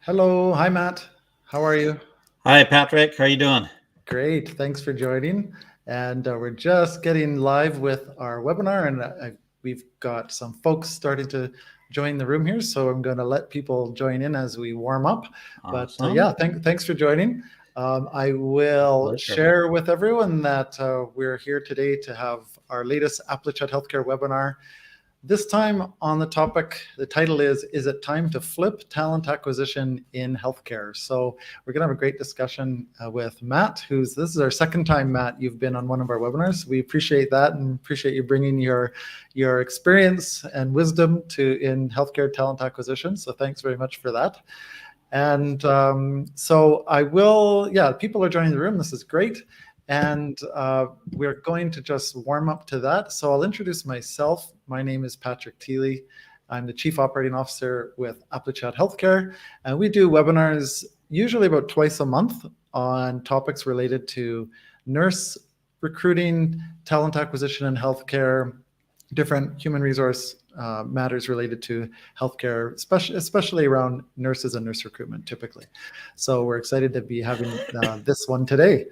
Hello. Hi, Matt. How are you? Hi, Patrick. How are you doing? Great. Thanks for joining. And we're just getting live with our webinar, and we've got some folks starting to join the room here. So I'm going to let people join in as we warm up. But Awesome. yeah, thanks for joining. I will Pleasure. share with everyone that we're here today to have our latest Applicant Healthcare webinar. This time on the topic, the title is it time to flip talent acquisition in healthcare? So we're going to have a great discussion with Matt, this is our second time, Matt, you've been on one of our webinars. We appreciate that and appreciate you bringing your experience and wisdom in healthcare talent acquisition. So thanks very much for that. And so people are joining the room. This is great. And we're going to just warm up to that. So I'll introduce myself. My name is Patrick Thiele. I'm the Chief Operating Officer with Applicant Healthcare. And we do webinars usually about twice a month on topics related to nurse recruiting, talent acquisition in healthcare, different human resource matters related to healthcare, especially around nurses and nurse recruitment typically. So we're excited to be having this one today.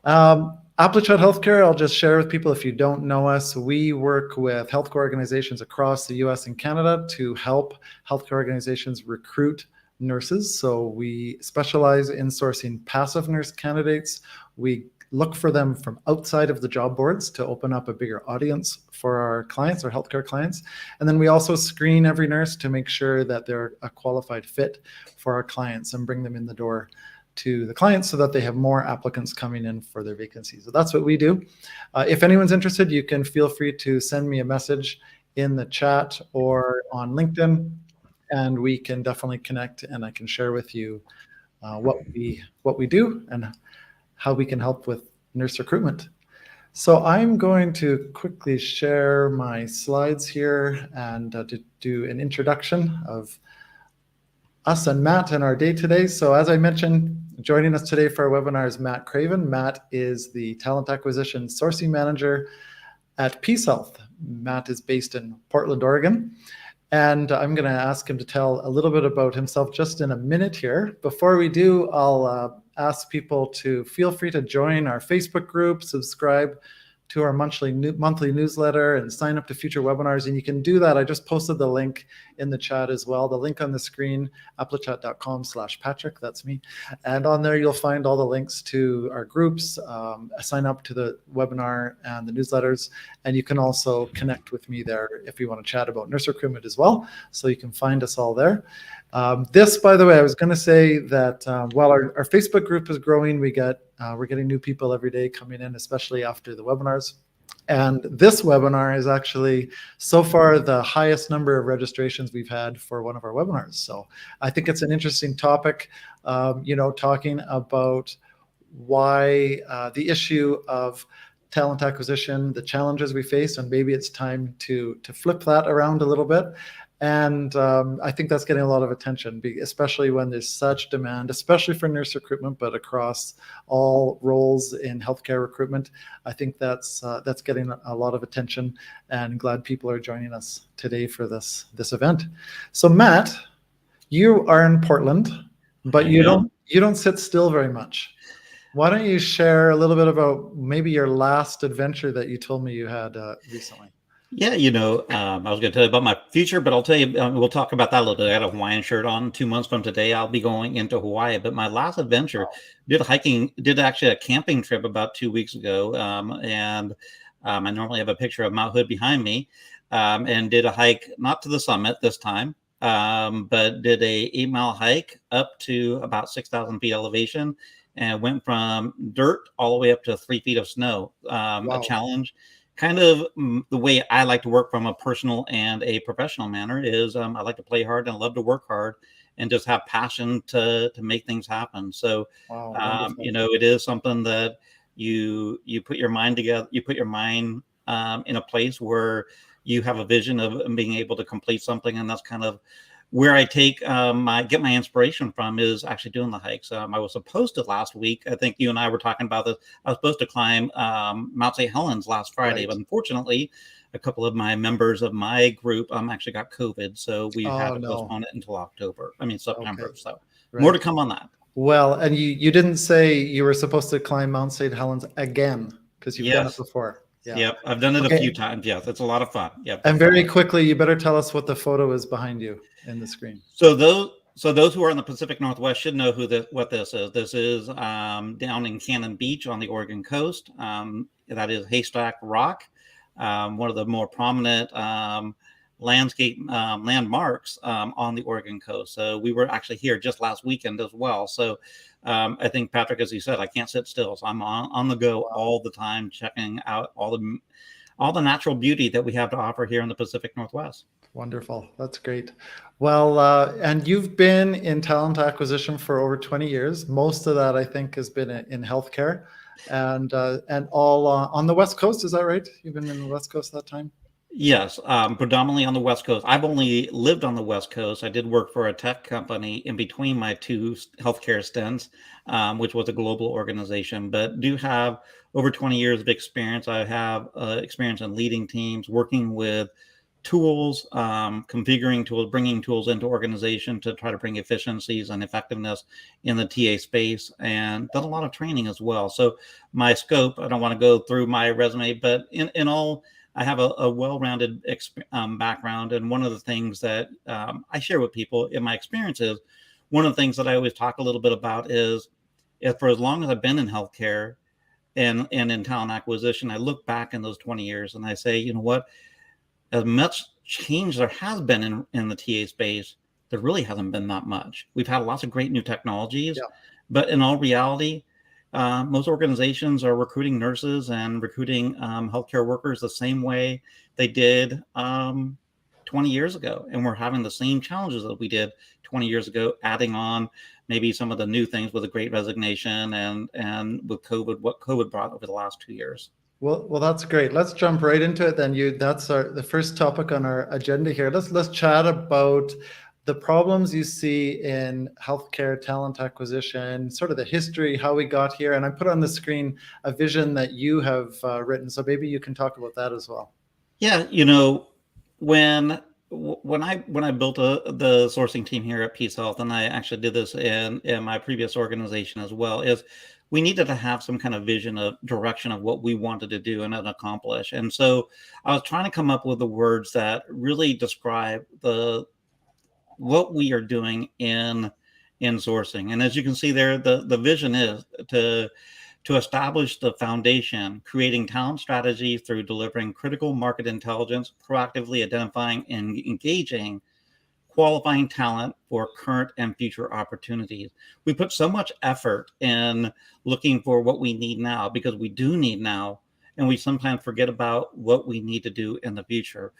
Applicant Healthcare, I'll just share with people if you don't know us, we work with healthcare organizations across the US and Canada to help healthcare organizations recruit nurses. So we specialize in sourcing passive nurse candidates. We look for them from outside of the job boards to open up a bigger audience for our clients, our healthcare clients. And then we also screen every nurse to make sure that they're a qualified fit for our clients and bring them in the door to the clients so that they have more applicants coming in for their vacancies. So that's what we do. If anyone's interested, you can feel free to send me a message in the chat or on LinkedIn, and we can definitely connect and I can share with you what we do and how we can help with nurse recruitment. So I'm going to quickly share my slides here and to do an introduction of us and Matt and our day today. So as I mentioned, joining us today for our webinar is Matt Craven. Matt is the Talent Acquisition Sourcing Manager at PeaceHealth. Matt is based in Portland, Oregon. And I'm going to ask him to tell a little bit about himself just in a minute here. Before we do, I'll ask people to feel free to join our Facebook group, subscribe to our monthly newsletter, and sign up to future webinars. And you can do that. I just posted the link in the chat as well. The link on the screen, applichat.com/Patrick, that's me. And on there, you'll find all the links to our groups, sign up to the webinar and the newsletters. And you can also connect with me there if you want to chat about nurse recruitment as well. So you can find us all there. This, by the way, I was going to say that while our Facebook group is growing, we're getting new people every day coming in, especially after the webinars. And this webinar is actually so far the highest number of registrations we've had for one of our webinars. So I think it's an interesting topic, talking about why the issue of talent acquisition, the challenges we face, and maybe it's time to flip that around a little bit. And I think that's getting a lot of attention, especially when there's such demand, especially for nurse recruitment, but across all roles in healthcare recruitment. I think that's getting a lot of attention, and glad people are joining us today for this event. So Matt, you are in Portland, but you don't sit still very much. Why don't you share a little bit about maybe your last adventure that you told me you had recently? Yeah, I was going to tell you about my future, but I'll tell you, we'll talk about that a little bit. I got a Hawaiian shirt on. 2 months from today, I'll be going into Hawaii. But my last adventure, did actually a camping trip about 2 weeks ago. And I normally have a picture of Mount Hood behind me, and did a hike, not to the summit this time, but did a 8-mile hike up to about 6,000 feet elevation, and went from dirt all the way up to 3 feet of snow. Wow. A challenge. Kind of the way I like to work from a personal and a professional manner is I like to play hard and I love to work hard and just have passion to make things happen. So, wow, it is something that you put your mind together, you put your mind in a place where you have a vision of being able to complete something. And that's kind of where I take get my inspiration from, is actually doing the hikes. I was supposed to last week. I think you and I were talking about this. I was supposed to climb Mount St. Helens last Friday, but unfortunately, a couple of my members of my group actually got COVID, so we had Oh, to no. postpone it until September. Okay. So Right. more to come on that. Well, and you didn't say you were supposed to climb Mount St. Helens again, because you've done it Yes. before. Yeah. Yep, I've done it a Okay. few times. Yes, it's a lot of fun. Yep. And very quickly, you better tell us what the photo is behind you in the screen. So those who are in the Pacific Northwest should know what this is. This is down in Cannon Beach on the Oregon coast. That is Haystack Rock, one of the more prominent landscape landmarks on the Oregon coast. So we were actually here just last weekend as well. So I think, Patrick, as you said, I can't sit still. So I'm on the go all the time, checking out all the natural beauty that we have to offer here in the Pacific Northwest. Wonderful. That's great. Well, and you've been in talent acquisition for over 20 years. Most of that, I think, has been in healthcare, and all on the West Coast. Is that right? You've been in the West Coast that time? Yes, predominantly on the West Coast. I've only lived on the West Coast. I did work for a tech company in between my two healthcare stints, which was a global organization, but do have over 20 years of experience. I have experience in leading teams, working with tools, configuring tools, bringing tools into organization to try to bring efficiencies and effectiveness in the TA space, and done a lot of training as well. So my scope, I don't want to go through my resume, but in all, I have a well-rounded background. And one of the things that I share with people in my experiences, one of the things that I always talk a little bit about is for as long as I've been in healthcare and in talent acquisition, I look back in those 20 years and I say, you know what, as much change there has been in the TA space, there really hasn't been that much. We've had lots of great new technologies, but in all reality, most organizations are recruiting nurses and recruiting healthcare workers the same way they did 20 years ago. And we're having the same challenges that we did 20 years ago, adding on maybe some of the new things with the Great Resignation and with COVID, what COVID brought over the last 2 years. Well, that's great. Let's jump right into it then. That's the first topic on our agenda here. Let's chat about the problems you see in healthcare talent acquisition, sort of the history, how we got here. And I put on the screen a vision that you have written. So maybe you can talk about that as well. Yeah, when I built the sourcing team here at PeaceHealth, and I actually did this in my previous organization as well, is we needed to have some kind of vision of direction of what we wanted to do and accomplish. And so I was trying to come up with the words that really describe what we are doing in sourcing. And as you can see there, the vision is to establish the foundation, creating talent strategy through delivering critical market intelligence, proactively identifying and engaging qualifying talent for current and future opportunities. We put so much effort in looking for what we need now, because we do need now, and we sometimes forget about what we need to do in the future.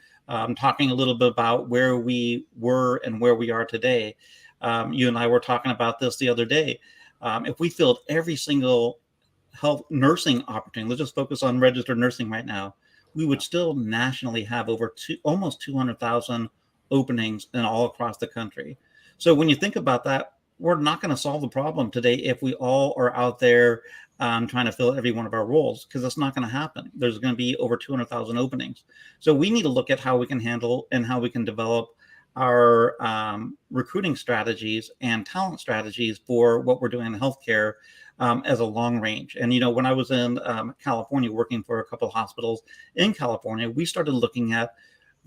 Talking a little bit about where we were and where we are today. You and I were talking about this the other day. If we filled every single health nursing opportunity, let's just focus on registered nursing right now, we would still nationally have almost 200,000 openings and all across the country. So when you think about that, we're not going to solve the problem today if we all are out there trying to fill every one of our roles, because that's not going to happen. There's going to be over 200,000 openings. So we need to look at how we can handle and how we can develop our recruiting strategies and talent strategies for what we're doing in healthcare as a long range. And, when I was in California working for a couple of hospitals in California, we started looking at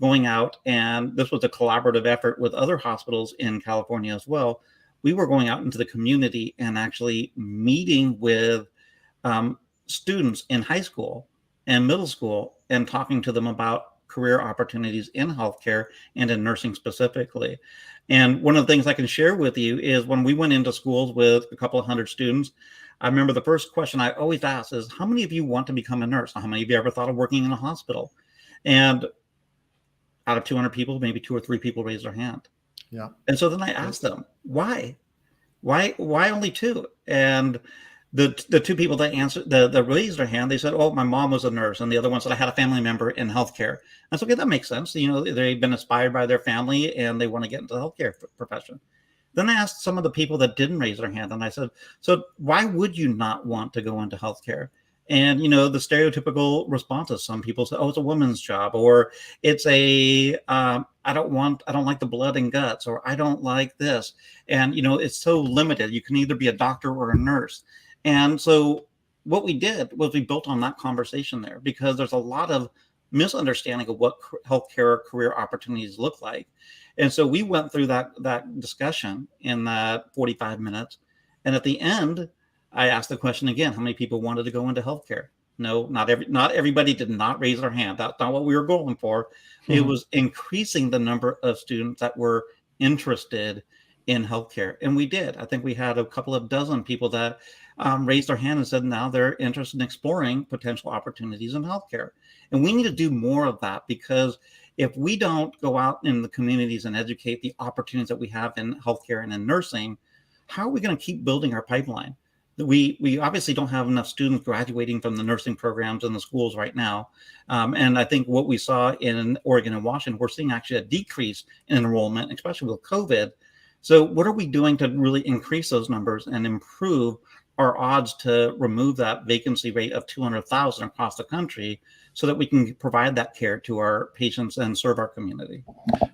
going out, and this was a collaborative effort with other hospitals in California as well. We were going out into the community and actually meeting with students in high school and middle school and talking to them about career opportunities in healthcare and in nursing specifically. And one of the things I can share with you is when we went into schools with a couple of hundred students, I remember the first question I always ask is, how many of you want to become a nurse? How many of you ever thought of working in a hospital? And out of 200 people, maybe 2 or 3 people raised their hand. Yeah. And so then I asked them, why only 2? And the 2 people that answered, that raised their hand, they said, oh, my mom was a nurse. And the other one said, I had a family member in healthcare. I said, okay, that makes sense. They've been inspired by their family and they want to get into the healthcare profession. Then I asked some of the people that didn't raise their hand, and I said, so why would you not want to go into healthcare? And, the stereotypical responses, some people say, oh, it's a woman's job, or it's I don't like the blood and guts, or I don't like this. And, it's so limited. You can either be a doctor or a nurse. And so what we did was we built on that conversation there, because there's a lot of misunderstanding of what healthcare career opportunities look like. And so we went through that discussion in that 45 minutes. And at the end, I asked the question again, how many people wanted to go into healthcare? No, not everybody did not raise their hand. That's not what we were going for. It was increasing the number of students that were interested in healthcare. And we did. I think we had a couple of dozen people that raised their hand and said now they're interested in exploring potential opportunities in healthcare. And we need to do more of that, because if we don't go out in the communities and educate the opportunities that we have in healthcare and in nursing, how are we going to keep building our pipeline? We obviously don't have enough students graduating from the nursing programs in the schools right now. And I think what we saw in Oregon and Washington, we're seeing actually a decrease in enrollment, especially with COVID. So what are we doing to really increase those numbers and improve our odds to remove that vacancy rate of 200,000 across the country, so that we can provide that care to our patients and serve our community?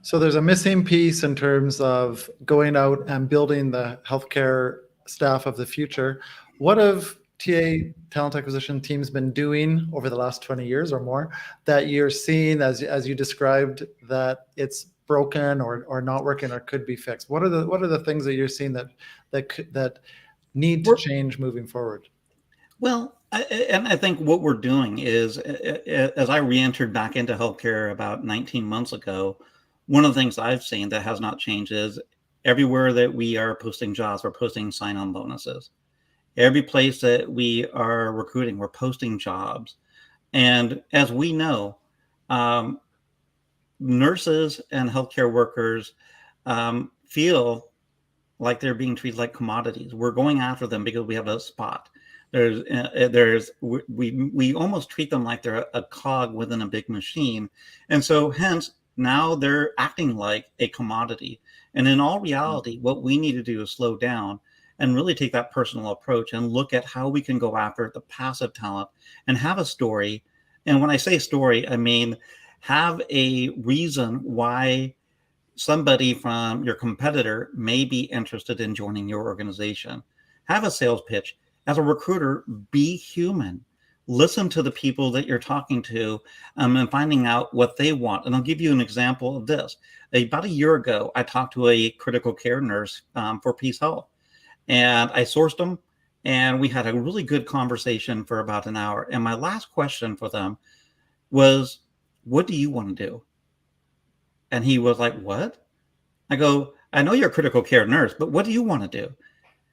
So there's a missing piece in terms of going out and building the healthcare staff of the future. What have TA talent acquisition teams been doing over the last 20 years or more that you're seeing, as you described, that it's broken or not working or could be fixed? What are the things that you're seeing that need to change moving forward? Well, I think what we're doing is, as I re-entered back into healthcare about 19 months ago, one of the things I've seen that has not changed is everywhere that we are posting jobs, we're posting sign-on bonuses. Every place that we are recruiting, we're posting jobs. And as we know, nurses and healthcare workers feel like they're being treated like commodities. We're going after them because we have a spot. We almost treat them like they're a cog within a big machine. And so hence now they're acting like a commodity. And in all reality, what we need to do is slow down and really take that personal approach and look at how we can go after the passive talent and have a story. And when I say story, I mean have a reason why somebody from your competitor may be interested in joining your organization. Have a sales pitch. As a recruiter, be human. Listen to the people that you're talking to and finding out what they want. And I'll give you an example of this. About a year ago, I talked to a critical care nurse for PeaceHealth, and I sourced them, and we had a really good conversation for about an hour. And my last question for them was, what do you want to do? And he was like, what? I go, I know you're a critical care nurse, but what do you want to do?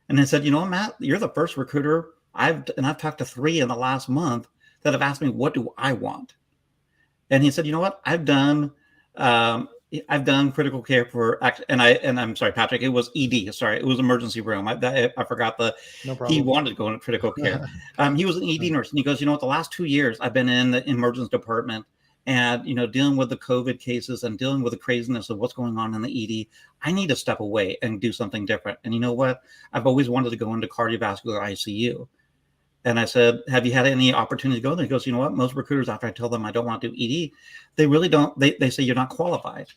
And they said, Matt, you're the first recruiter I've talked to 3 in the last month that have asked me, what do I want? And he said, you know what? I've done critical care for, and I'm sorry, Patrick, it was ED. Sorry, it was emergency room. I forgot No problem. He wanted to go into critical care. He was an ED nurse, and he goes, the last 2 years I've been in the emergency department, and dealing with the COVID cases and dealing with the craziness of what's going on in the ED. I need to step away and do something different. And you know what? I've always wanted to go into cardiovascular ICU. And I said, have you had any opportunity to go there? He goes, you know what? Most recruiters, after I tell them I don't want to do ED, they really don't. They say you're not qualified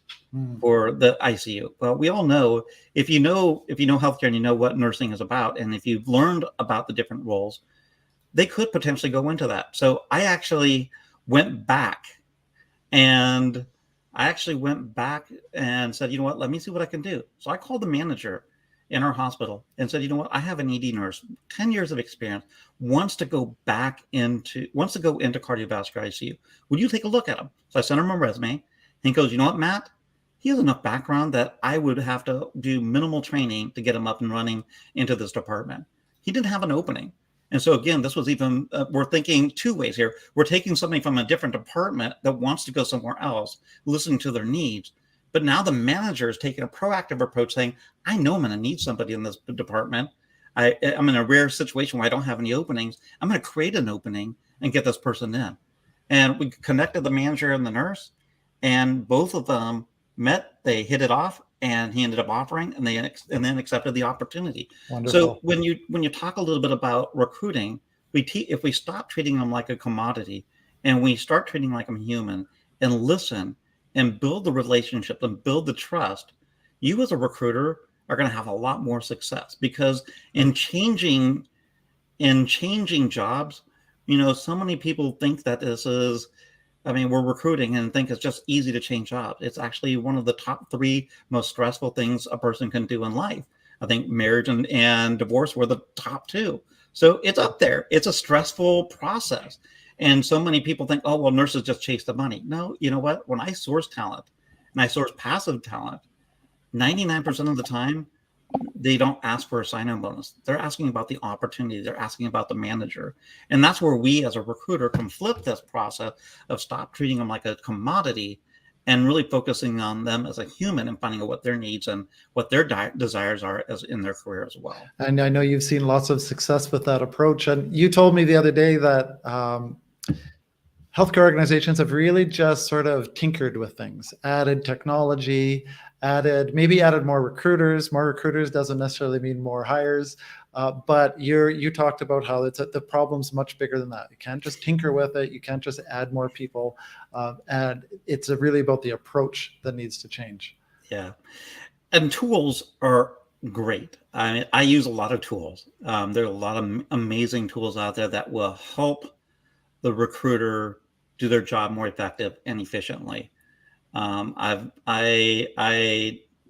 for the ICU. Well, we all know if you know healthcare and you know what nursing is about, and if you've learned about the different roles, they could potentially go into that. So I actually went back and said, you know what? Let me see what I can do. So I called the manager in our hospital and said, you know what? I have an ED nurse, 10 years of experience, wants to go into cardiovascular ICU. Would you take a look at him? So I sent him a resume, and he goes, you know what, Matt? He has enough background that I would have to do minimal training to get him up and running into this department. He didn't have an opening. And so again, this was even, we're thinking 2 ways here. We're taking something from a different department that wants to go somewhere else, listening to their needs. But now the manager is taking a proactive approach, saying, I know I'm going to need somebody in this department. I'm in a rare situation where I don't have any openings. I'm going to create an opening and get this person in. And we connected the manager and the nurse, and both of them met. They hit it off, and he ended up offering, and then accepted the opportunity. Wonderful. So when you talk a little bit about recruiting, if we stop treating them like a commodity and we start treating like I'm human and listen and build the relationship and build the trust, you as a recruiter are going to have a lot more success, because in changing jobs, so many people think that this is, we're recruiting and think it's just easy to change jobs. It's actually one of the top 3 most stressful things a person can do in life. I think marriage and divorce were the top 2. So it's up there. It's a stressful process. And so many people think, oh, well, nurses just chase the money. No, you know what? When I source talent and I source passive talent, 99% of the time, they don't ask for a sign-on bonus. They're asking about the opportunity. They're asking about the manager. And that's where we as a recruiter can flip this process of stop treating them like a commodity and really focusing on them as a human and finding out what their needs and what their desires are as in their career as well. And I know you've seen lots of success with that approach. And you told me the other day that healthcare organizations have really just sort of tinkered with things, added technology, added more recruiters. More recruiters doesn't necessarily mean more hires. But you talked about how the problem's much bigger than that. You can't just tinker with it. You can't just add more people. And it's really about the approach that needs to change. Yeah. And tools are great. I use a lot of tools. There are a lot of amazing tools out there that will help the recruiter do their job more effective and efficiently. I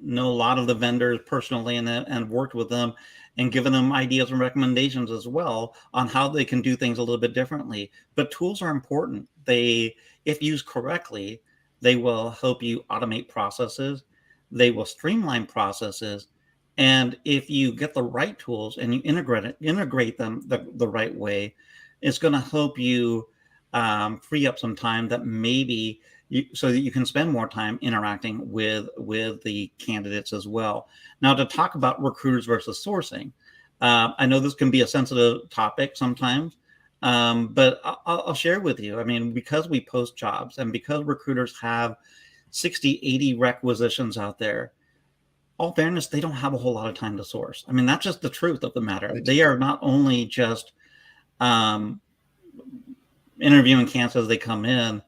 know a lot of the vendors personally and worked with them and given them ideas and recommendations as well on how they can do things a little bit differently. But tools are important. If used correctly, they will help you automate processes. They will streamline processes. And if you get the right tools and you integrate them the right way, it's going to help you free up some time that maybe so that you can spend more time interacting with the candidates as well. Now, to talk about recruiters versus sourcing, I know this can be a sensitive topic sometimes, but I'll share with you. Because we post jobs and because recruiters have 60, 80 requisitions out there, all fairness, they don't have a whole lot of time to source. That's just the truth of the matter. Right. They are not only just interviewing candidates as they come in,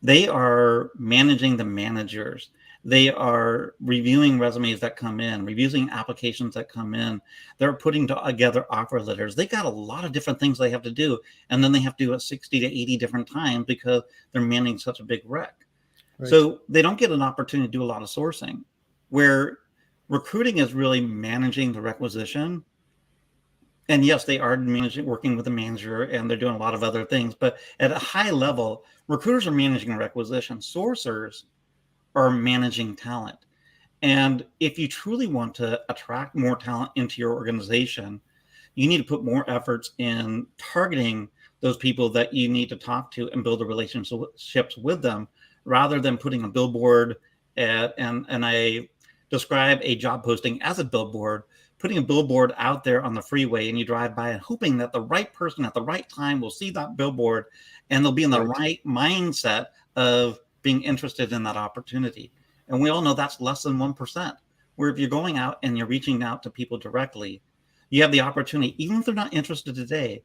they are managing the managers. They are reviewing resumes that come in, reviewing applications that come in. They're putting together offer letters. They got a lot of different things they have to do. And then they have to do it 60 to 80 different times because they're managing such a big rec. Right. So they don't get an opportunity to do a lot of sourcing, where recruiting is really managing the requisition. And yes, they are working with the manager and they're doing a lot of other things. But at a high level, recruiters are managing requisition. Sourcers are managing talent. And if you truly want to attract more talent into your organization, you need to put more efforts in targeting those people that you need to talk to and build the relationships with them, rather than putting a billboard and I describe a job posting as a billboard, putting a billboard out there on the freeway and you drive by and hoping that the right person at the right time will see that billboard and they'll be in the right mindset of being interested in that opportunity. And we all know that's less than 1%, where if you're going out and you're reaching out to people directly, you have the opportunity, even if they're not interested today,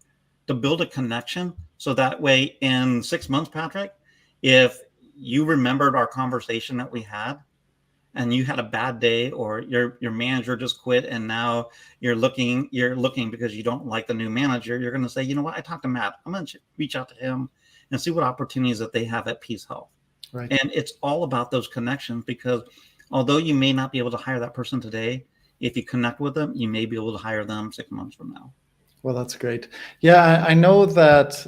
to build a connection. So that way in 6 months, Patrick, if you remembered our conversation that we had, and you had a bad day, or your manager just quit and now you're looking because you don't like the new manager, you're going to say, you know what, I talked to Matt. I'm going to reach out to him and see what opportunities that they have at PeaceHealth. Right. And it's all about those connections, because although you may not be able to hire that person today, if you connect with them, you may be able to hire them 6 months from now. Well, that's great. Yeah, I know that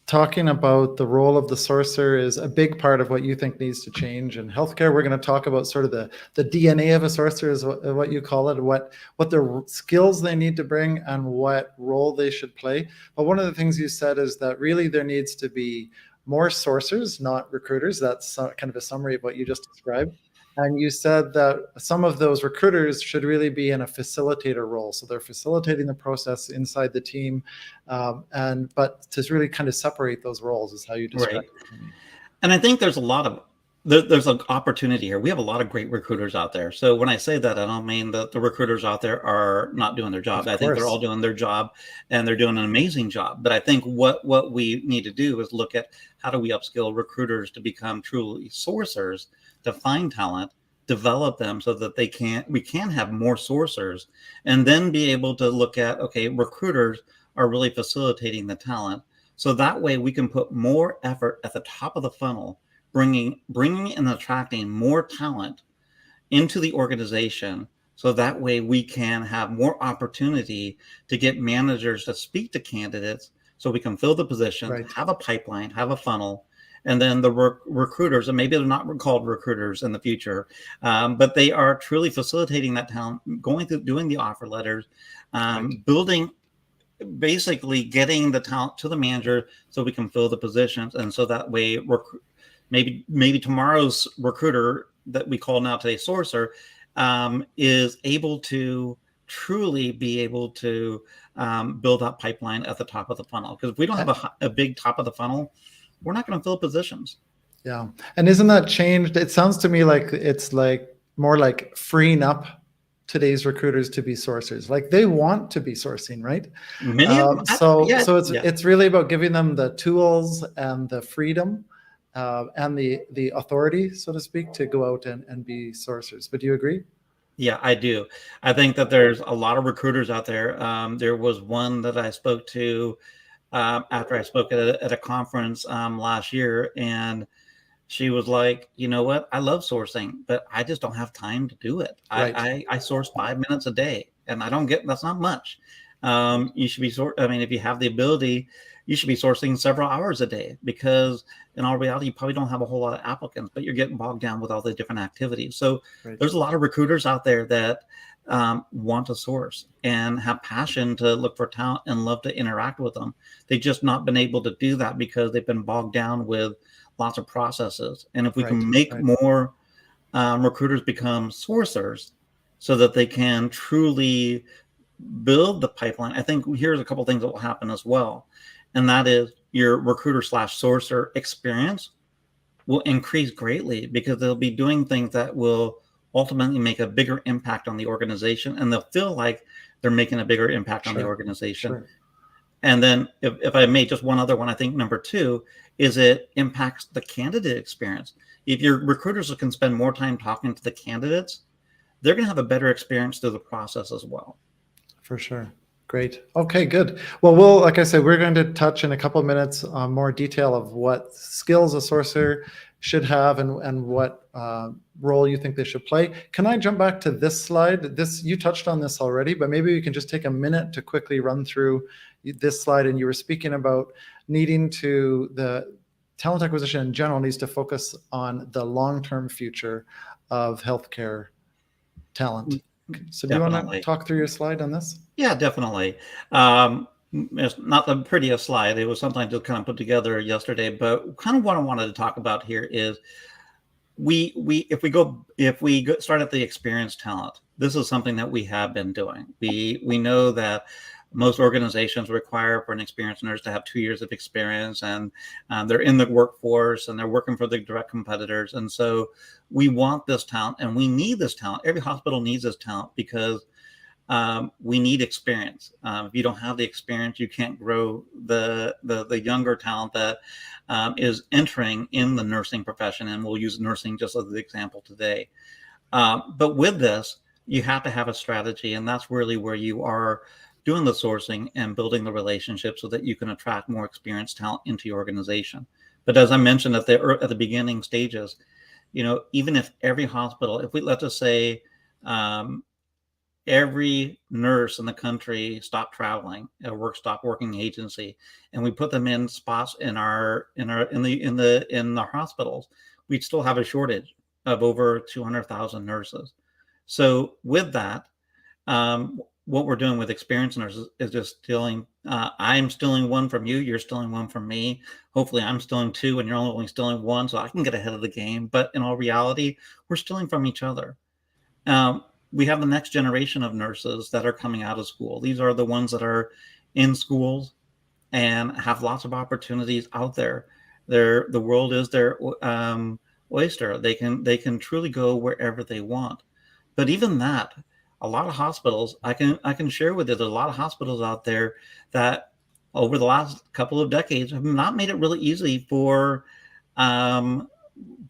talking about the role of the sourcer is a big part of what you think needs to change in healthcare. We're going to talk about sort of the DNA of a sourcer, is what you call it, what the skills they need to bring and what role they should play. But one of the things you said is that really there needs to be more sourcers, not recruiters. That's kind of a summary of what you just described. And you said that some of those recruiters should really be in a facilitator role. So they're facilitating the process inside the team. But to really kind of separate those roles is how you describe it. And I think there's a lot of there's an opportunity here. We have a lot of great recruiters out there. So when I say that, I don't mean that the recruiters out there are not doing their job. Of I think they're all course. doing their job, and they're doing an amazing job. But I think what we need to do is look at how do we upskill recruiters to become truly sourcers, to find talent, develop them so that we can have more sourcers, and then be able to look at, okay, recruiters are really facilitating the talent. So that way we can put more effort at the top of the funnel, bringing and attracting more talent into the organization, so that way we can have more opportunity to get managers to speak to candidates, so we can fill the positions, Right. have a pipeline, have a funnel, and then the recruiters, and maybe they're not called recruiters in the future, but they are truly facilitating that talent, going through, doing the offer letters, Right. building, basically getting the talent to the manager so we can fill the positions. And so that way maybe tomorrow's recruiter that we call now today sourcer is able to truly be able to build up pipeline at the top of the funnel. Because if we don't have a big top of the funnel, we're not going to fill positions. Yeah. And isn't that changed? It sounds to me like it's like more like freeing up today's recruiters to be sourcers. Like they want to be sourcing, right? Many of them, So yeah, it's really about giving them the tools and the freedom and the authority, so to speak, to go out and be sourcers. But do you agree? Yeah, I do. I think that there's a lot of recruiters out there. There was one that I spoke to after I spoke at a conference last year, and she was like, you know what? I love sourcing, but I just don't have time to do it. Right. I source 5 minutes a day, and I don't get, that's not much. You should be I mean, if you have the ability, you should be sourcing several hours a day, because in all reality, you probably don't have a whole lot of applicants, but you're getting bogged down with all the different activities. So Right. there's a lot of recruiters out there that want to source and have passion to look for talent and love to interact with them. They've just not been able to do that because they've been bogged down with lots of processes. And if we Right. can make Right. more recruiters become sourcers so that they can truly build the pipeline, I think here's a couple things that will happen as well. And that is your recruiter / sourcer experience will increase greatly, because they'll be doing things that will ultimately make a bigger impact on the organization, and they'll feel like they're making a bigger impact on the Sure. organization. Sure. And then if I may, just one other one, I think number two is it impacts the candidate experience. If your recruiters can spend more time talking to the candidates, they're going to have a better experience through the process as well. For sure. Great. Okay, good. Well, like I said, we're going to touch in a couple of minutes on more detail of what skills a sourcer should have and what role you think they should play. Can I jump back to this slide? You touched on this already, but maybe we can just take a minute to quickly run through this slide. And you were speaking about needing to, the talent acquisition in general needs to focus on the long-term future of healthcare talent. So do you want to talk through your slide on this? Yeah, definitely. It's not the prettiest slide. It was something to kind of put together yesterday, but kind of what I wanted to talk about here is if we start at the experienced talent, this is something that we have been doing. We know that most organizations require for an experienced nurse to have 2 years of experience, and they're in the workforce and they're working for the direct competitors. And so we want this talent and we need this talent. Every hospital needs this talent because we need experience. If you don't have the experience, you can't grow the younger talent that is entering in the nursing profession. And we'll use nursing just as the example today. But with this, you have to have a strategy, and that's really where you are doing the sourcing and building the relationship so that you can attract more experienced talent into your organization. But as I mentioned at the beginning stages, even if every hospital, if we let's just say every nurse in the country stopped traveling, stopped working agency, and we put them in spots in our hospitals, we'd still have a shortage of over 200,000 nurses. So with that, what we're doing with experienced nurses is just stealing. I'm stealing one from you. You're stealing one from me. Hopefully I'm stealing two and you're only stealing one, so I can get ahead of the game. But in all reality, we're stealing from each other. We have the next generation of nurses that are coming out of school. These are the ones that are in schools and have lots of opportunities out there. The world is their oyster. They can truly go wherever they want. But even that, a lot of hospitals, I can share with you, there's a lot of hospitals out there that over the last couple of decades have not made it really easy um,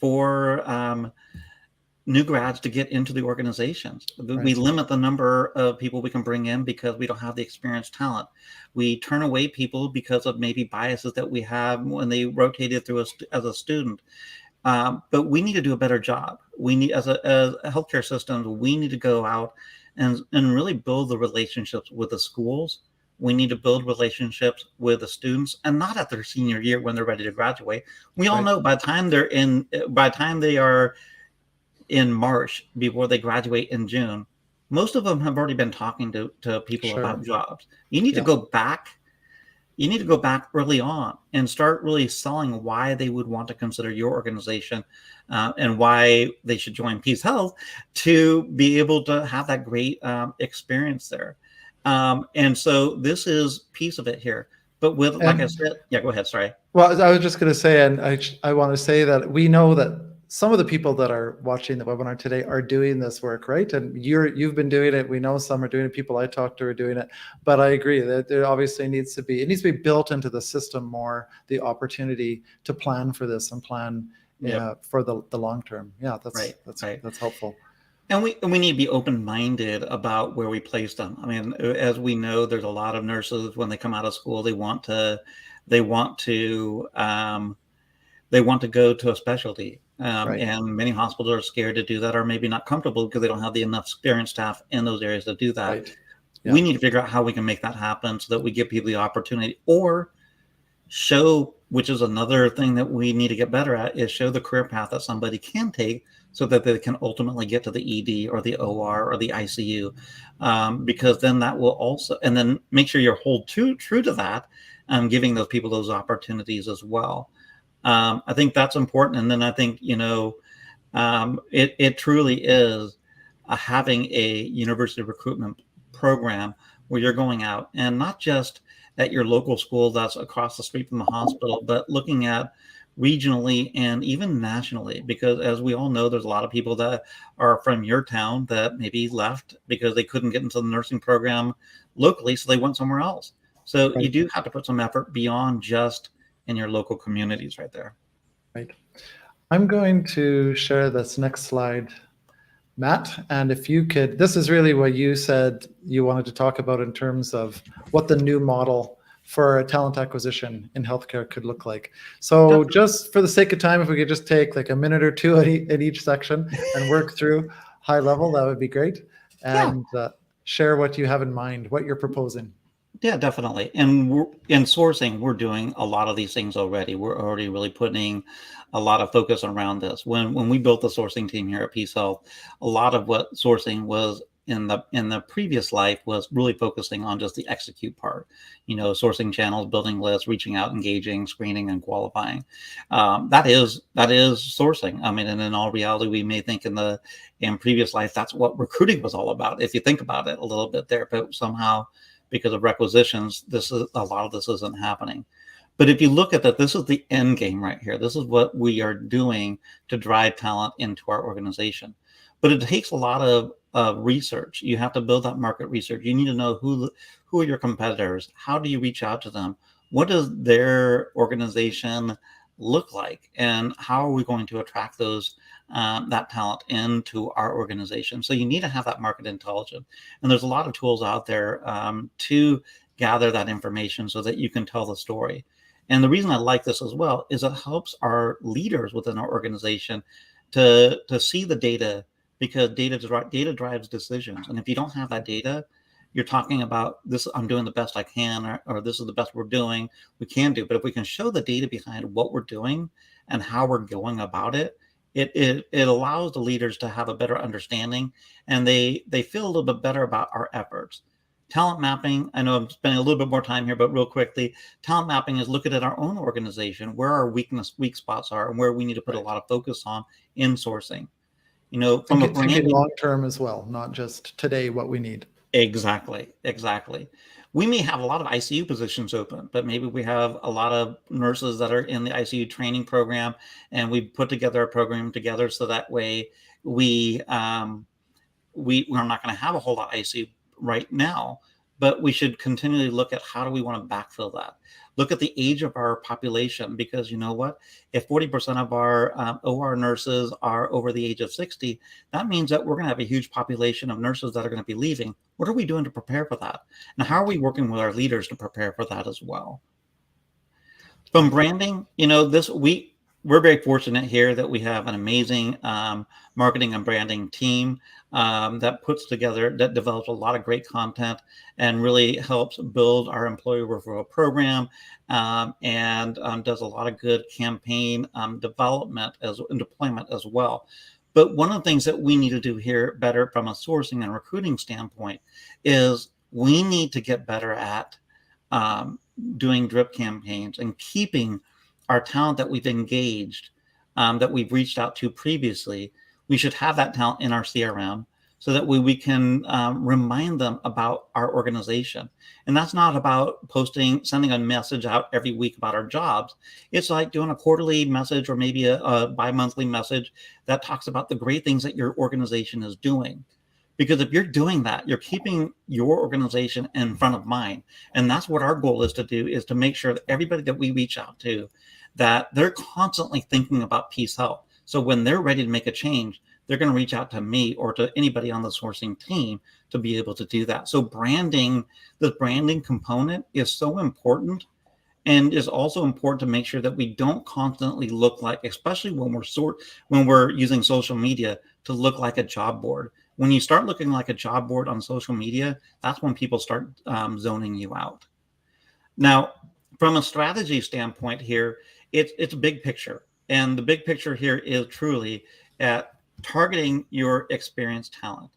for new grads to get into the organizations. Right. We limit the number of people we can bring in because we don't have the experienced talent. We turn away people because of maybe biases that we have when they rotated through us as a student. But we need to do a better job. We need, as a healthcare system, we need to go out and really build the relationships with the schools. We need to build relationships with the students, and not at their senior year when they're ready to graduate. We all know by the time they are in March, before they graduate in June, most of them have already been talking to people about jobs. You need to go back. You need to go back early on and start really selling why they would want to consider your organization and why they should join PeaceHealth to be able to have that great experience there. And so this is piece of it here. But with, like I said, yeah, go ahead. Sorry. Well, I was just going to say, and I want to say that we know that some of the people that are watching the webinar today are doing this work, right? And you've been doing it. We know some are doing it. People I talked to are doing it. But I agree that there obviously needs to be built into the system more, the opportunity to plan for this and plan for the long term. Yeah, that's helpful. And we need to be open-minded about where we place them. I mean, as we know, there's a lot of nurses when they come out of school, they want to go to a specialty. And many hospitals are scared to do that, or maybe not comfortable because they don't have enough experienced staff in those areas to do that. Right. Yeah. We need to figure out how we can make that happen so that we give people the opportunity, or show, which is another thing that we need to get better at, is show the career path that somebody can take so that they can ultimately get to the ED or the OR or the ICU, because then that will also, and then make sure you're hold true to that, giving those people those opportunities as well. I think that's important. And then I think, it truly is having a university recruitment program where you're going out and not just at your local school that's across the street from the hospital, but looking at regionally and even nationally, because as we all know, there's a lot of people that are from your town that maybe left because they couldn't get into the nursing program locally, so they went somewhere else. So you do have to put some effort beyond just in your local communities right there. Right. I'm going to share this next slide, Matt, and if you could, this is really what you said you wanted to talk about in terms of what the new model for talent acquisition in healthcare could look like. So just for the sake of time, if we could just take like a minute or two in each section and work through high level, that would be great. And share what you have in mind, what you're proposing. Yeah, definitely. And in sourcing, we're doing a lot of these things already. We're already really putting a lot of focus around this. When we built the sourcing team here at PeaceHealth, a lot of what sourcing was in the previous life was really focusing on just the execute part, sourcing channels, building lists, reaching out, engaging, screening, and qualifying. That is sourcing. I mean, and in all reality, we may think in previous life, that's what recruiting was all about, if you think about it a little bit there, but somehow, because of requisitions, a lot of this isn't happening. But if you look at that, this is the end game right here. This is what we are doing to drive talent into our organization. But it takes a lot of research. You have to build that market research. You need to know who are your competitors. How do you reach out to them? What does their organization look like? And how are we going to attract that talent into our organization? So you need to have that market intelligence. And there's a lot of tools out there to gather that information so that you can tell the story. And the reason I like this as well is it helps our leaders within our organization to see the data, because data drives decisions. And if you don't have that data, you're talking about this, I'm doing the best I can, or this is the best we can do. But if we can show the data behind what we're doing and how we're going about it, it allows the leaders to have a better understanding, and they feel a little bit better about our efforts. Talent mapping, I know I'm spending a little bit more time here, but real quickly, talent mapping is looking at our own organization, where our weak spots are, and where we need to put a lot of focus on in sourcing. From a branding, long term as well, not just today what we need. Exactly. We may have a lot of ICU positions open, but maybe we have a lot of nurses that are in the ICU training program, and we put together a program together so that way we're not going to have a whole lot of ICU right now, but we should continually look at how do we want to backfill that. Look at the age of our population, because you know what? If 40% of our OR nurses are over the age of 60, that means that we're going to have a huge population of nurses that are going to be leaving. What are we doing to prepare for that? And how are we working with our leaders to prepare for that as well? From branding, we're very fortunate here that we have an amazing marketing and branding team that develops a lot of great content and really helps build our employee referral program, and does a lot of good campaign development and deployment as well. But one of the things that we need to do here better from a sourcing and recruiting standpoint is we need to get better at doing drip campaigns and keeping our talent that we've engaged, that we've reached out to previously. We should have that talent in our CRM so that we can remind them about our organization. And that's not about sending a message out every week about our jobs. It's like doing a quarterly message or maybe a bi-monthly message that talks about the great things that your organization is doing. Because if you're doing that, you're keeping your organization in front of mind. And that's what our goal is to do, is to make sure that everybody that we reach out to, that they're constantly thinking about PeaceHealth. So when they're ready to make a change, they're going to reach out to me or to anybody on the sourcing team to be able to do that. So the branding component is so important, and is also important to make sure that we don't constantly look like, especially when we're using social media, to look like a job board. When you start looking like a job board on social media, that's when people start zoning you out. Now, from a strategy standpoint here, it's a big picture. And the big picture here is truly at targeting your experienced talent,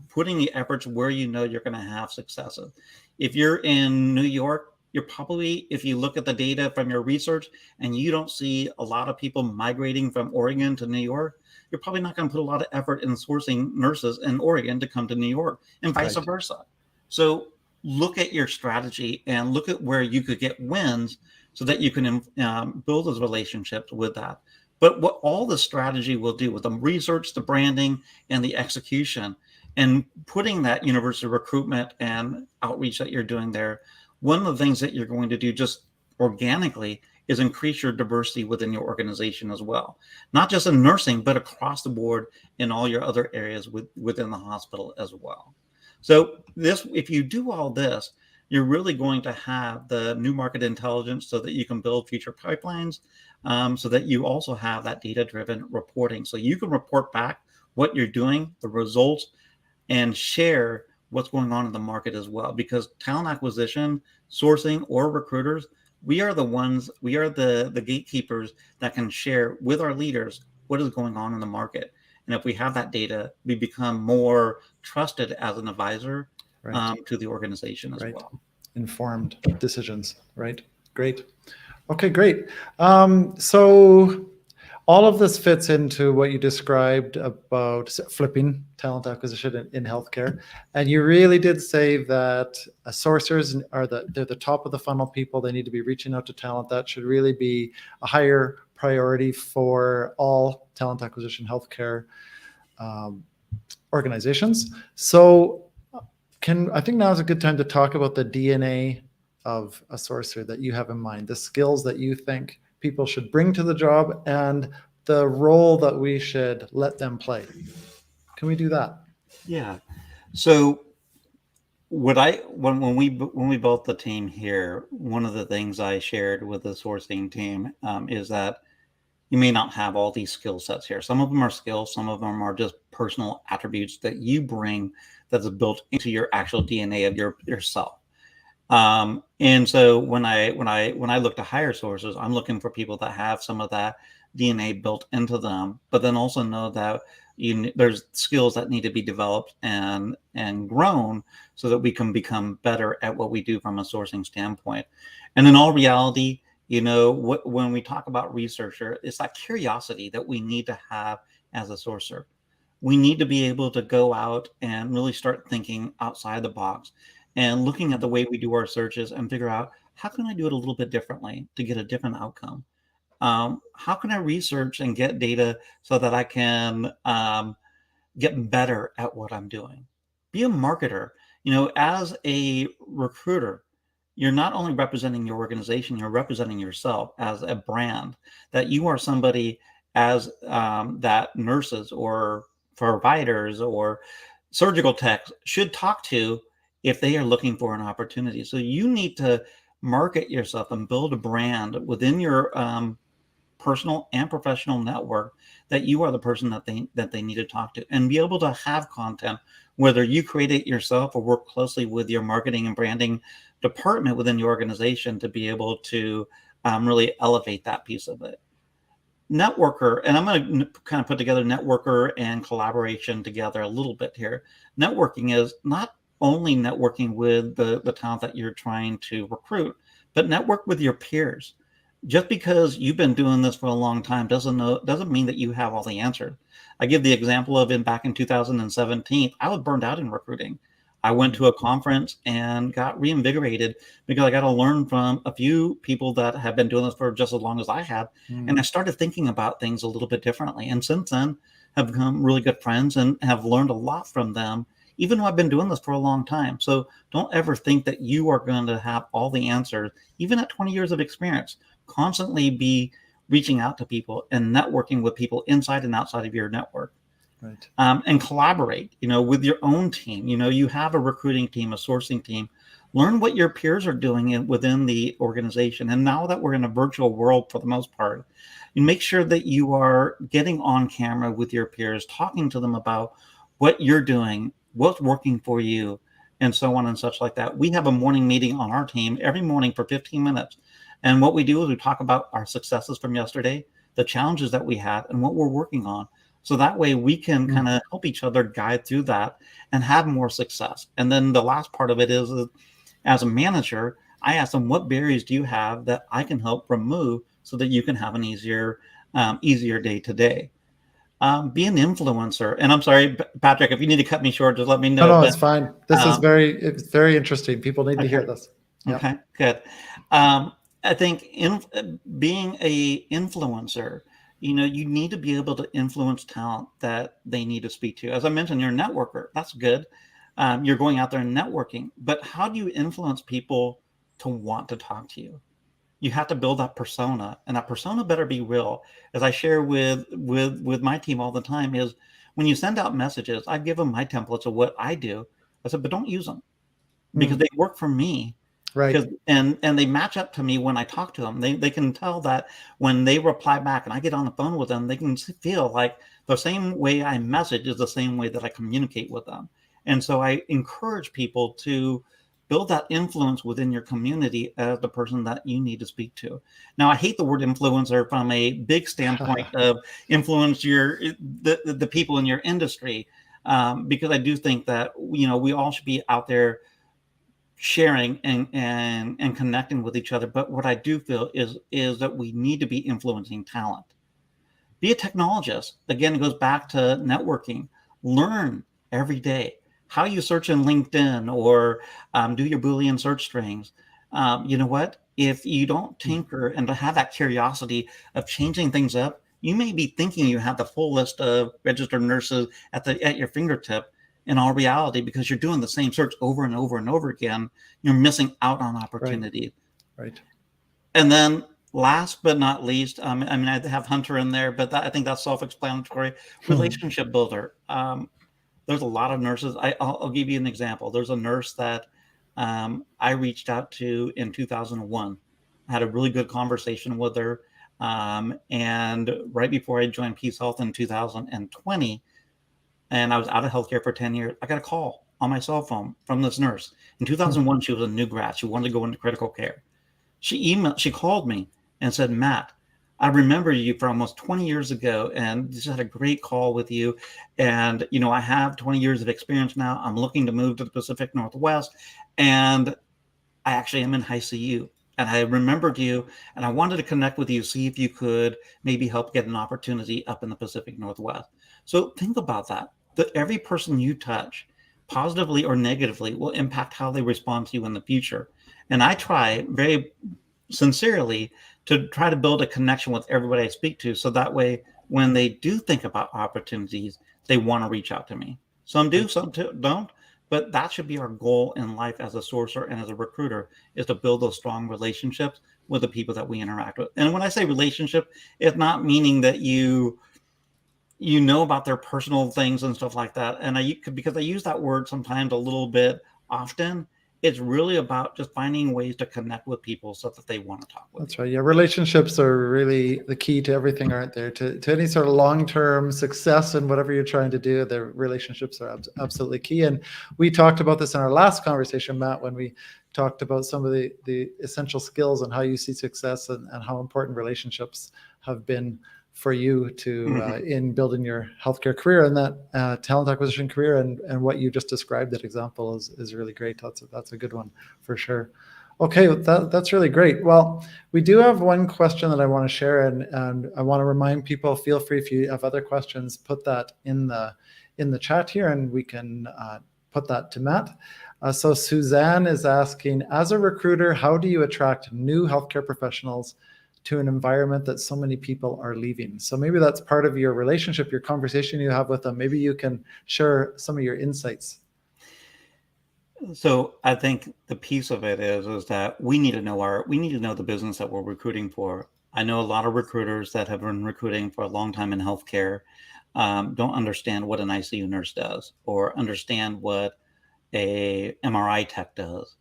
putting the efforts where you know you're going to have successes. If you're in New York, you're probably, if you look at the data from your research and you don't see a lot of people migrating from Oregon to New York, you're probably not going to put a lot of effort in sourcing nurses in Oregon to come to New York, and vice versa. So look at your strategy and look at where you could get wins so that you can build those relationships with that. But what all the strategy will do with the research, the branding, and the execution, and putting that university recruitment and outreach that you're doing there, one of the things that you're going to do just organically is increase your diversity within your organization as well. Not just in nursing, but across the board in all your other areas within the hospital as well. So if you do all this, you're really going to have the new market intelligence so that you can build future pipelines, so that you also have that data-driven reporting. So you can report back what you're doing, the results, and share what's going on in the market as well. Because talent acquisition, sourcing, or recruiters, we are the gatekeepers that can share with our leaders what is going on in the market. And if we have that data, we become more trusted as an advisor to the organization as well. Informed decisions, right? Great. Okay, great. So all of this fits into what you described about flipping talent acquisition in healthcare. And you really did say that sourcers they're the top of the funnel people. They need to be reaching out to talent. That should really be a higher priority for all talent acquisition healthcare organizations. So I think now is a good time to talk about the DNA of a sourcer that you have in mind, the skills that you think people should bring to the job, and the role that we should let them play. Can we do that? Yeah. So when we built the team here, one of the things I shared with the sourcing team is that you may not have all these skill sets here. Some of them are skills, some of them are just personal attributes that you bring that is built into your actual DNA of yourself. And so when I look to hire sources, I'm looking for people that have some of that DNA built into them, but then also know that there's skills that need to be developed and grown so that we can become better at what we do from a sourcing standpoint. And in all reality, when we talk about researcher, it's that curiosity that we need to have as a sourcer. We need to be able to go out and really start thinking outside the box and looking at the way we do our searches and figure out, how can I do it a little bit differently to get a different outcome? How can I research and get data so that I can get better at what I'm doing? Be a marketer. As a recruiter, you're not only representing your organization, you're representing yourself as a brand, that you are somebody as that nurses or providers or surgical techs should talk to if they are looking for an opportunity. So you need to market yourself and build a brand within your personal and professional network, that you are the person that they need to talk to, and be able to have content, whether you create it yourself or work closely with your marketing and branding department within your organization to be able to really elevate that piece of it. Networker, and I'm going to kind of put together networker and collaboration together a little bit here. Networking is not only networking with the talent that you're trying to recruit, but network with your peers. Just because you've been doing this for a long time doesn't mean that you have all the answers. I give the example of back in 2017, I was burned out in recruiting. I went to a conference and got reinvigorated because I got to learn from a few people that have been doing this for just as long as I have. And I started thinking about things a little bit differently. And since then, have become really good friends and have learned a lot from them, even though I've been doing this for a long time. So don't ever think that you are going to have all the answers, even at 20 years of experience. Constantly be reaching out to people and networking with people inside and outside of your network. Right. And collaborate, with your own team. You have a recruiting team, a sourcing team. Learn what your peers are doing within the organization. And now that we're in a virtual world for the most part, you make sure that you are getting on camera with your peers, talking to them about what you're doing, what's working for you, and so on and such like that. We have a morning meeting on our team every morning for 15 minutes. And what we do is we talk about our successes from yesterday, the challenges that we had, and what we're working on. So that way we can kind of help each other guide through that and have more success. And then the last part of it is, as a manager, I ask them, what barriers do you have that I can help remove so that you can have an easier day to day? Be an influencer. And I'm sorry, Patrick, if you need to cut me short, just let me know. No, it's fine. This is it's very interesting. People need to hear this. Yep. Okay, good. I think being a influencer, you need to be able to influence talent that they need to speak to. As I mentioned, you're a networker. That's good. You're going out there and networking. But how do you influence people to want to talk to you? You have to build that persona, and that persona better be real. As I share with my team all the time, is when you send out messages, I give them my templates of what I do. I said, but don't use them because they work for me. Right. And they match up to me when I talk to them. They can tell that when they reply back and I get on the phone with them, they can feel like the same way I message is the same way that I communicate with them. And so I encourage people to build that influence within your community as the person that you need to speak to. Now, I hate the word influencer from a big standpoint of influence the people in your industry, because I do think that we all should be out there sharing and connecting with each other. But what I do feel is that we need to be influencing talent. Be a technologist. Again, it goes back to networking. Learn every day how you search in LinkedIn or do your Boolean search strings. You know what? If you don't tinker and to have that curiosity of changing things up, you may be thinking you have the full list of registered nurses at your fingertip. In all reality, because you're doing the same search over and over and over again, you're missing out on opportunity. Right. And then last but not least, I have Hunter in there, but I think that's self-explanatory. Relationship builder. There's a lot of nurses. I'll give you an example. There's a nurse that I reached out to in 2001. I had a really good conversation with her. And right before I joined PeaceHealth in 2020, and I was out of healthcare for 10 years, I got a call on my cell phone from this nurse. In 2001, she was a new grad. She wanted to go into critical care. She called me and said, Matt, I remember you from almost 20 years ago and just had a great call with you. And, I have 20 years of experience now. I'm looking to move to the Pacific Northwest. And I actually am in ICU. And I remembered you and I wanted to connect with you, see if you could maybe help get an opportunity up in the Pacific Northwest. So think about that. That every person you touch, positively or negatively, will impact how they respond to you in the future. And I try very sincerely to try to build a connection with everybody I speak to, so that way when they do think about opportunities, they want to reach out to me. Some do, some don't, but that should be our goal in life as a sourcer and as a recruiter, is to build those strong relationships with the people that we interact with. And when I say relationship, it's not meaning that you know about their personal things and stuff like that. And because I use that word sometimes a little bit often, it's really about just finding ways to connect with people so that they want to talk with you. That's right. Yeah, relationships are really the key to everything, aren't there? To any sort of long-term success in whatever you're trying to do, the relationships are absolutely key. And we talked about this in our last conversation, Matt, when we talked about some of the essential skills and how you see success and how important relationships have been for you to in building your healthcare career, and that talent acquisition career, and what you just described, that example is really great. That's a good one for sure. Okay, that's really great. Well, we do have one question that I want to share, and I want to remind people, feel free, if you have other questions, put that in the chat here, and we can put that to Matt. So Suzanne is asking, as a recruiter, how do you attract new healthcare professionals to an environment that so many people are leaving? So maybe that's part of your relationship, your conversation you have with them. Maybe you can share some of your insights. So I think the piece of it is that we need to know the business that we're recruiting for. I know a lot of recruiters that have been recruiting for a long time in healthcare don't understand what an ICU nurse does, or understand what a MRI tech does.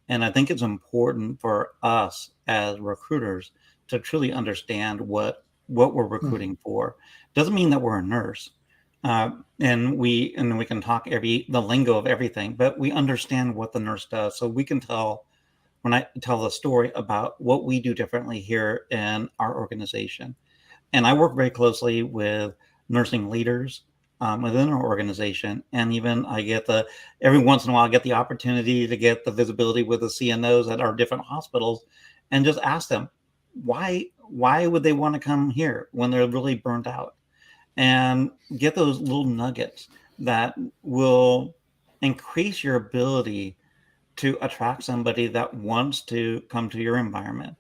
And I think it's important for us as recruiters to truly understand what we're recruiting for. Doesn't mean that we're a nurse, and we can talk the lingo of everything, but we understand what the nurse does, so we can tell, when I tell the story about what we do differently here in our organization. And I work very closely with nursing leaders within our organization, and even every once in a while I get the opportunity to get the visibility with the CNOs at our different hospitals, and just ask them, why would they want to come here when they're really burnt out, and get those little nuggets that will increase your ability to attract somebody that wants to come to your environment.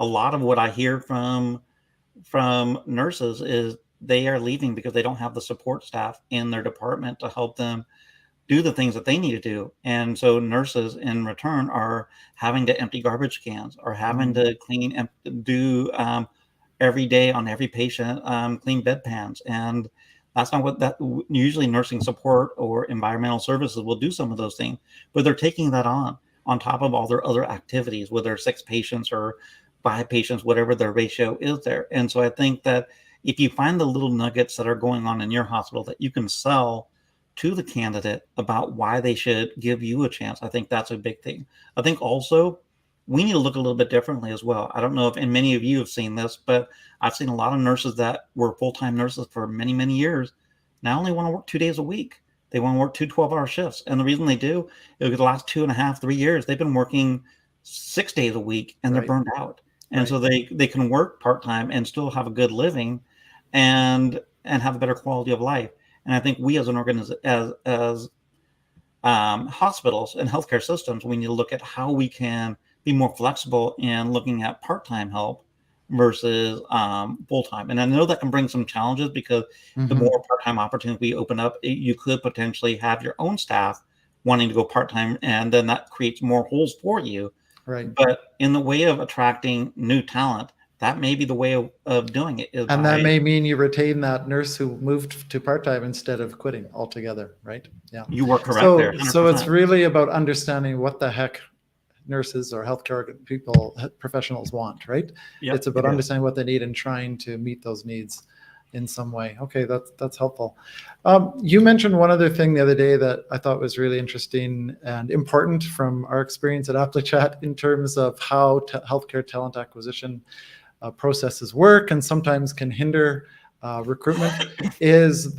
A lot of what I hear from nurses is they are leaving because they don't have the support staff in their department to help them do the things that they need to do. And so nurses in return are having to empty garbage cans, or having to clean and do every day on every patient, clean bedpans. And that's not what usually nursing support or environmental services will do some of those things, but they're taking that on top of all their other activities, whether 6 patients or 5 patients, whatever their ratio is there. And so I think that if you find the little nuggets that are going on in your hospital that you can sell to the candidate about why they should give you a chance, I think that's a big thing. I think also we need to look a little bit differently as well. I don't know if, and many of you have seen this, but I've seen a lot of nurses that were full-time nurses for many, many years now only want to work 2 days a week. They want to work 2 12-hour shifts. And the reason they do is the last 2.5, 3 years, they've been working 6 days a week, and they're burned out. And so they can work part-time and still have a good living and have a better quality of life. And I think we as an organization, as hospitals and healthcare systems, we need to look at how we can be more flexible in looking at part-time help versus full-time. And I know that can bring some challenges, because the more part-time opportunities we open up, you could potentially have your own staff wanting to go part-time, and then that creates more holes for you. Right. But in the way of attracting new talent, that may be the way of doing it. And that may mean you retain that nurse who moved to part-time instead of quitting altogether, right? Yeah. You were correct there. 100%. So it's really about understanding what the heck nurses or healthcare professionals want, right? Yep, it's about understanding what they need and trying to meet those needs in some way. Okay, that's helpful. You mentioned one other thing the other day that I thought was really interesting and important from our experience at AppleChat in terms of how healthcare talent acquisition processes work and sometimes can hinder recruitment, is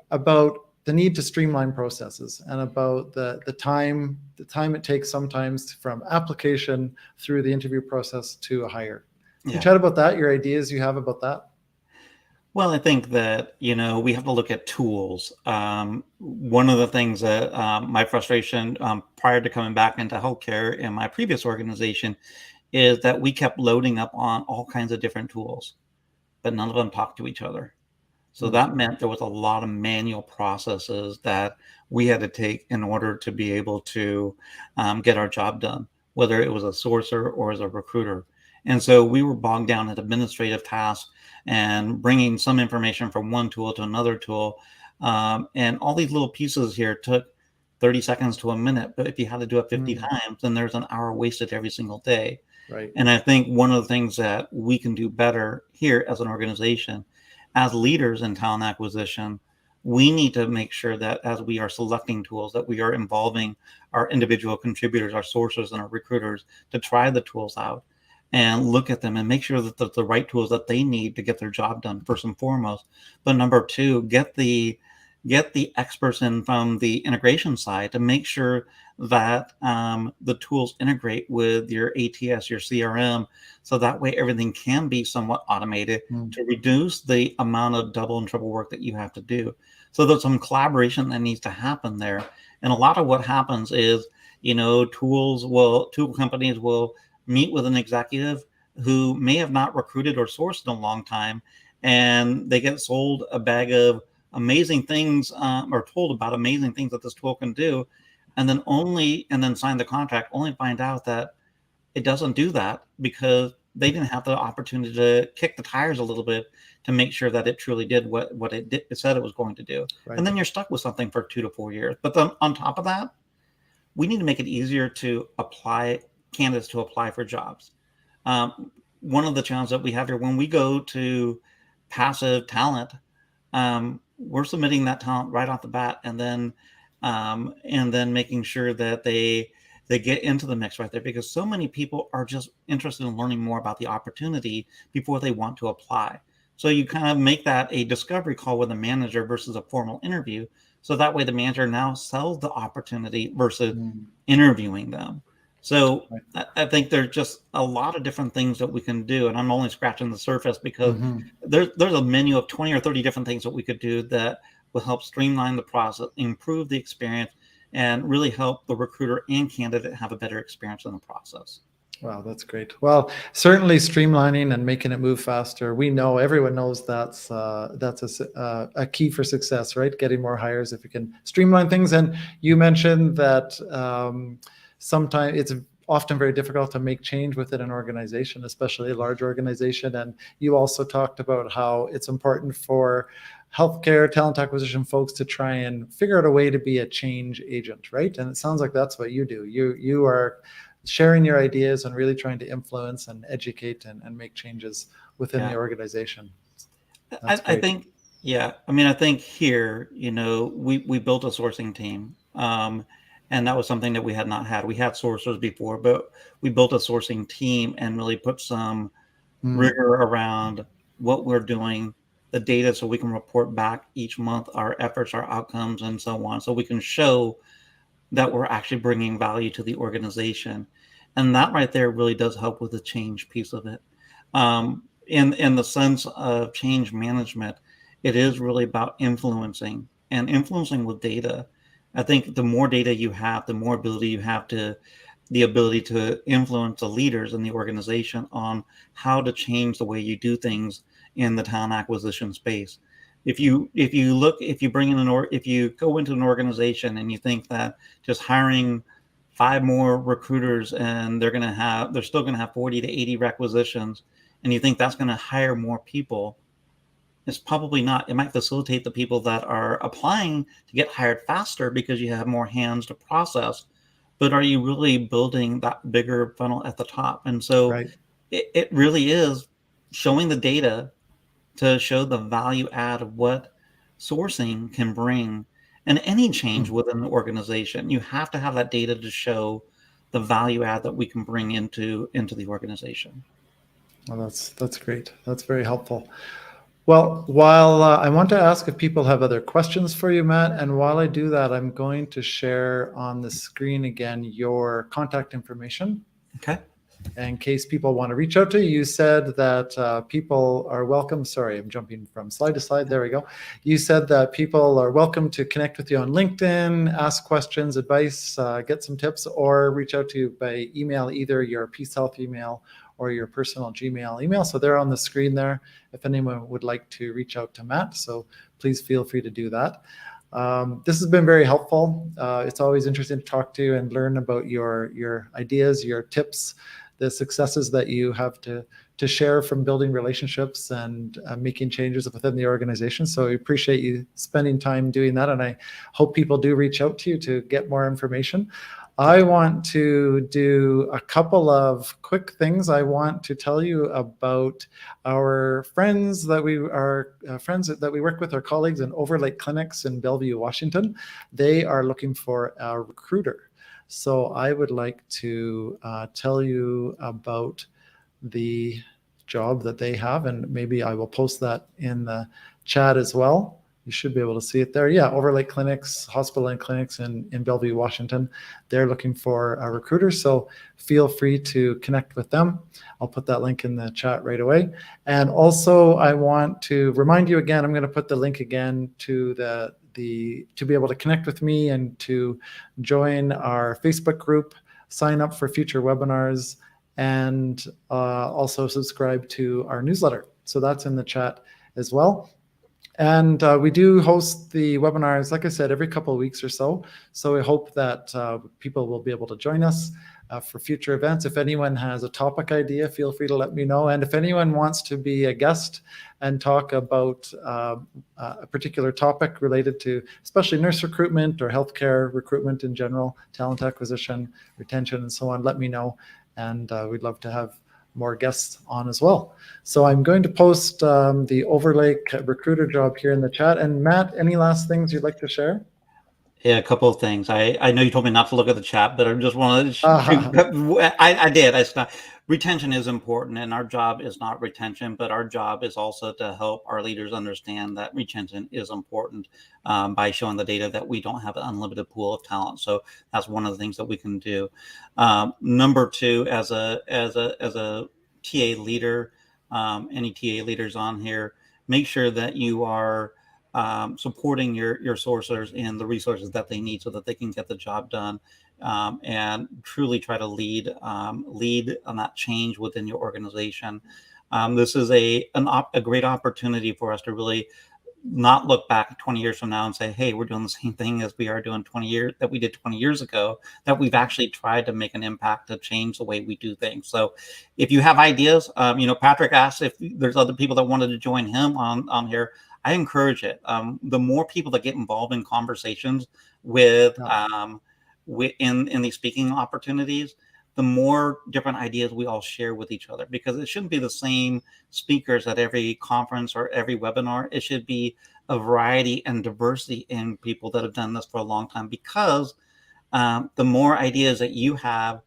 about the need to streamline processes, and about the time it takes sometimes from application through the interview process to a hire. Can you chat about that, your ideas you have about that? Well, I think that, we have to look at tools. One of the things that my frustration prior to coming back into healthcare in my previous organization is that we kept loading up on all kinds of different tools, but none of them talk to each other. So that meant there was a lot of manual processes that we had to take in order to be able to get our job done, whether it was a sourcer or as a recruiter. And so we were bogged down in administrative tasks and bringing some information from one tool to another tool. And all these little pieces here took 30 seconds to a minute. But if you had to do it 50 times, then there's an hour wasted every single day. Right. And I think one of the things that we can do better here as an organization, as leaders in talent acquisition, we need to make sure that as we are selecting tools, that we are involving our individual contributors, our sources, and our recruiters to try the tools out and look at them and make sure that the right tools that they need to get their job done, first and foremost. But number two, get the experts in from the integration side to make sure that the tools integrate with your ATS, your CRM, so that way everything can be somewhat automated to reduce the amount of double and triple work that you have to do. So there's some collaboration that needs to happen there. And a lot of what happens is, tool companies will meet with an executive who may have not recruited or sourced in a long time, and they get sold a bag of amazing things or told about amazing things that this tool can do, and then sign the contract, only find out that it doesn't do that because they didn't have the opportunity to kick the tires a little bit to make sure that it truly did what it said it was going to do. Right. And then you're stuck with something for 2 to 4 years. But then on top of that, we need to make it easier to candidates to apply for jobs. One of the challenges that we have here, when we go to passive talent, we're submitting that talent right off the bat, and then making sure that they get into the mix right there, because so many people are just interested in learning more about the opportunity before they want to apply. So you kind of make that a discovery call with a manager versus a formal interview. So that way the manager now sells the opportunity versus interviewing them. So I think there's just a lot of different things that we can do. And I'm only scratching the surface because there's a menu of 20 or 30 different things that we could do that will help streamline the process, improve the experience, and really help the recruiter and candidate have a better experience in the process. Wow, that's great. Well, certainly streamlining and making it move faster. We know, everyone knows that's a key for success, right? Getting more hires if you can streamline things. And you mentioned that sometimes it's often very difficult to make change within an organization, especially a large organization. And you also talked about how it's important for healthcare talent acquisition folks to try and figure out a way to be a change agent, right? And it sounds like that's what you do. You are sharing your ideas and really trying to influence and educate and make changes within the organization. I think, I think here, we built a sourcing team. And that was something that we had not had. We had sourcers before, but we built a sourcing team and really put some rigor around what we're doing, the data, so we can report back each month our efforts, our outcomes, and so on. So we can show that we're actually bringing value to the organization. And that right there really does help with the change piece of it. In the sense of change management, it is really about influencing with data. I think the more data you have, the more ability you have the ability to influence the leaders in the organization on how to change the way you do things in the talent acquisition space. If you go into an organization and you think that just hiring 5 more recruiters and they're still going to have 40 to 80 requisitions, and you think that's going to hire more people, it's probably not. It might facilitate the people that are applying to get hired faster because you have more hands to process. But are you really building that bigger funnel at the top? And so it really is showing the data to show the value add of what sourcing can bring. And any change within the organization, you have to have that data to show the value add that we can bring into the organization. Well, that's great. That's very helpful. Well, while I want to ask if people have other questions for you, Matt, and while I do that, I'm going to share on the screen again your contact information. Okay. in case people want to reach out to you. You said that people are welcome. Sorry, I'm jumping from slide to slide. There we go. You said that people are welcome to connect with you on LinkedIn, ask questions, advice, get some tips, or reach out to you by email, either your PeaceHealth email or your personal Gmail email. So they're on the screen there if anyone would like to reach out to Matt. So please feel free to do that. This has been very helpful. It's always interesting to talk to you and learn about your ideas, your tips, the successes that you have to share from building relationships and making changes within the organization. So we appreciate you spending time doing that. And I hope people do reach out to you to get more information. I want to do a couple of quick things. I want to tell you about our friends that we are friends that we work with, our colleagues in Overlake Clinics in Bellevue, Washington. They are looking for a recruiter. So I would like to tell you about the job that they have, and maybe I will post that in the chat as well. You should be able to see it there. Yeah, Overlake Clinics, Hospital and Clinics in Bellevue, Washington. They're looking for a recruiter, so feel free to connect with them. I'll put that link in the chat right away. And also, I want to remind you again, I'm going to put the link again to to be able to connect with me and to join our Facebook group, sign up for future webinars, and also subscribe to our newsletter. So that's in the chat as well. And we do host the webinars, like I said, every couple of weeks or so. So we hope that people will be able to join us for future events. If anyone has a topic idea, feel free to let me know. And if anyone wants to be a guest and talk about a particular topic related to especially nurse recruitment or healthcare recruitment in general, talent acquisition, retention, and so on, let me know. And we'd love to have more guests on as well. So I'm going to post the Overlake recruiter job here in the chat. And Matt, any last things you'd like to share? Yeah, a couple of things. I know you told me not to look at the chat, but I just wanted to. I did. Retention is important, and our job is not retention, but our job is also to help our leaders understand that retention is important by showing the data that we don't have an unlimited pool of talent. So that's one of the things that we can do. Number two, as a TA leader, any TA leaders on here, make sure that you are supporting your sourcers in the resources that they need so that they can get the job done, and truly try to lead on that change within your organization. This is a great opportunity for us to really not look back 20 years from now and say, hey, we're doing the same thing as we are doing 20 years ago, that we've actually tried to make an impact to change the way we do things. So if you have ideas, Patrick asked if there's other people that wanted to join him on here. I encourage it. The more people that get involved in conversations with in these speaking opportunities, the more different ideas we all share with each other, because it shouldn't be the same speakers at every conference or every webinar. It should be a variety and diversity in people that have done this for a long time, because the more ideas that you have,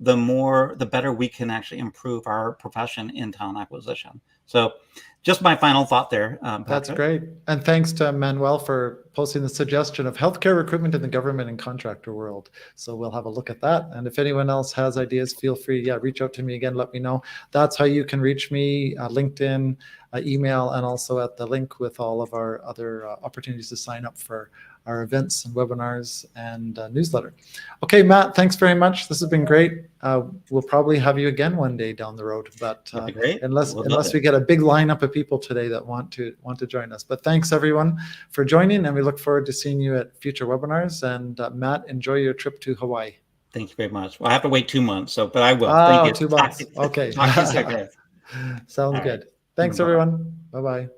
the better we can actually improve our profession in talent acquisition. So just my final thought there. That's great. And thanks to Manuel for posting the suggestion of healthcare recruitment in the government and contractor world. So we'll have a look at that. And if anyone else has ideas, feel free, reach out to me again, let me know. That's how you can reach me, LinkedIn, email, and also at the link with all of our other opportunities to sign up for our events and webinars and newsletter. Okay, Matt, thanks very much. This has been great. We'll probably have you again one day down the road, but unless we get a big lineup of people today that want to join us. But thanks everyone for joining, and we look forward to seeing you at future webinars. And Matt, enjoy your trip to Hawaii. Thank you very much. Well, I have to wait 2 months, but I will. Thank you. 2 months. Okay. Talk to you soon. Sounds good. Thanks everyone. Bye-bye.